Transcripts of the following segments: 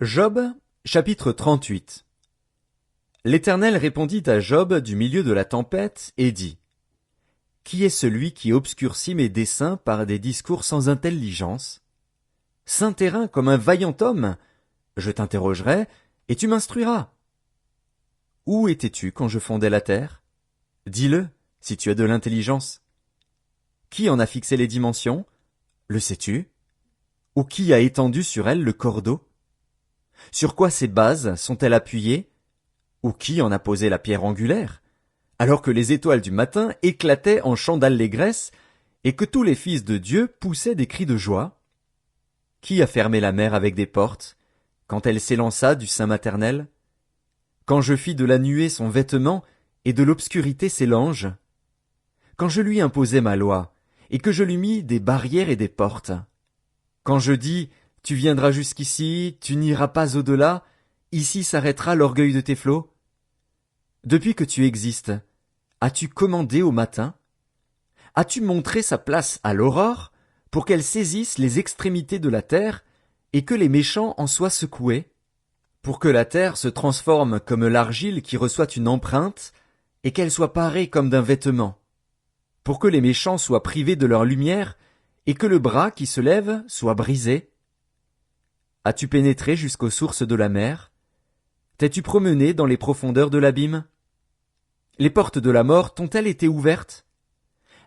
Job, chapitre 38. L'Éternel répondit à Job du milieu de la tempête et dit: Qui est celui qui obscurcit mes desseins par des discours sans intelligence? Saint terrain comme un vaillant homme, je t'interrogerai, et tu m'instruiras. Où étais-tu quand je fondais la terre? Dis-le, si tu as de l'intelligence. Qui en a fixé les dimensions? Le sais-tu? Ou qui a étendu sur elle le cordeau? Sur quoi ces bases sont-elles appuyées? Ou qui en a posé la pierre angulaire? Alors que les étoiles du matin éclataient en chants d'allégresse, et que tous les fils de Dieu poussaient des cris de joie? Qui a fermé la mer avec des portes, quand elle s'élança du sein maternel? Quand je fis de la nuée son vêtement, et de l'obscurité ses langes? Quand je lui imposai ma loi, et que je lui mis des barrières et des portes? Quand je dis: Tu viendras jusqu'ici, tu n'iras pas au-delà, ici s'arrêtera l'orgueil de tes flots? Depuis que tu existes, as-tu commandé au matin? As-tu montré sa place à l'aurore, pour qu'elle saisisse les extrémités de la terre, et que les méchants en soient secoués? Pour que la terre se transforme comme l'argile qui reçoit une empreinte, et qu'elle soit parée comme d'un vêtement? Pour que les méchants soient privés de leur lumière, et que le bras qui se lève soit brisé? As-tu pénétré jusqu'aux sources de la mer? T'es-tu promené dans les profondeurs de l'abîme? Les portes de la mort t'ont-elles été ouvertes?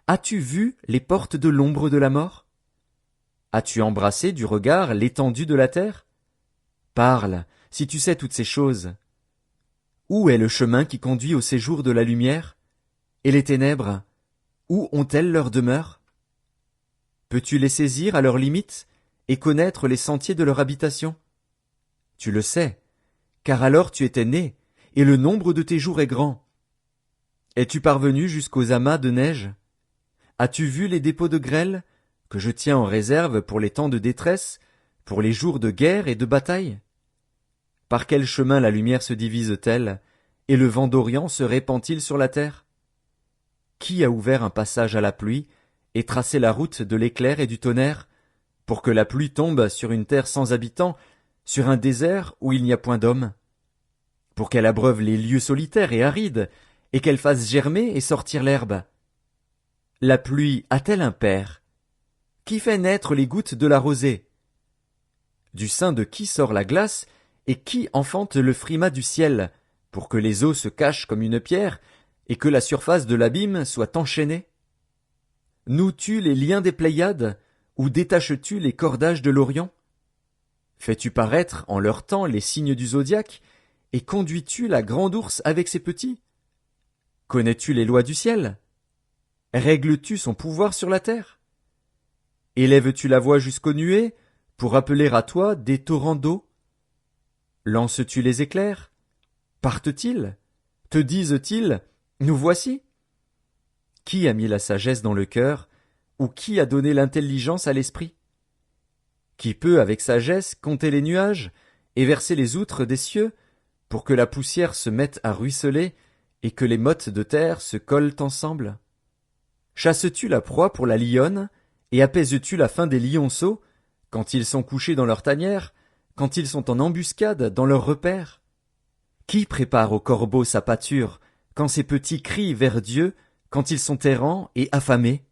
As-tu vu les portes de l'ombre de la mort? As-tu embrassé du regard l'étendue de la terre? Parle, si tu sais toutes ces choses. Où est le chemin qui conduit au séjour de la lumière? Et les ténèbres, où ont-elles leur demeure? Peux-tu les saisir à leurs limites, et connaître les sentiers de leur habitation? Tu le sais, car alors tu étais né, et le nombre de tes jours est grand. Es-tu parvenu jusqu'aux amas de neige? As-tu vu les dépôts de grêle, que je tiens en réserve pour les temps de détresse, pour les jours de guerre et de bataille? Par quel chemin la lumière se divise-t-elle, et le vent d'Orient se répand-il sur la terre? Qui a ouvert un passage à la pluie, et tracé la route de l'éclair et du tonnerre, pour que la pluie tombe sur une terre sans habitants, sur un désert où il n'y a point d'homme? Pour qu'elle abreuve les lieux solitaires et arides, et qu'elle fasse germer et sortir l'herbe? La pluie a-t-elle un père? Qui fait naître les gouttes de la rosée? Du sein de qui sort la glace, et qui enfante le frimas du ciel, pour que les eaux se cachent comme une pierre, et que la surface de l'abîme soit enchaînée? Noues-tu les liens des Pléiades, ou détaches-tu les cordages de l'Orient? Fais-tu paraître en leur temps les signes du zodiaque, et conduis-tu la grande ours avec ses petits? Connais-tu les lois du ciel? Règles-tu son pouvoir sur la terre? Élèves-tu la voix jusqu'aux nuées, pour appeler à toi des torrents d'eau? Lances-tu les éclairs? Partent-ils? Te disent-ils: Nous voici? Qui a mis la sagesse dans le cœur, ou qui a donné l'intelligence à l'esprit? Qui peut avec sagesse compter les nuages, et verser les outres des cieux, pour que la poussière se mette à ruisseler, et que les mottes de terre se collent ensemble? Chasses-tu la proie pour la lionne, et apaises-tu la faim des lionceaux, quand ils sont couchés dans leur tanière, quand ils sont en embuscade dans leur repaire? Qui prépare au corbeau sa pâture, quand ses petits crient vers Dieu, quand ils sont errants et affamés?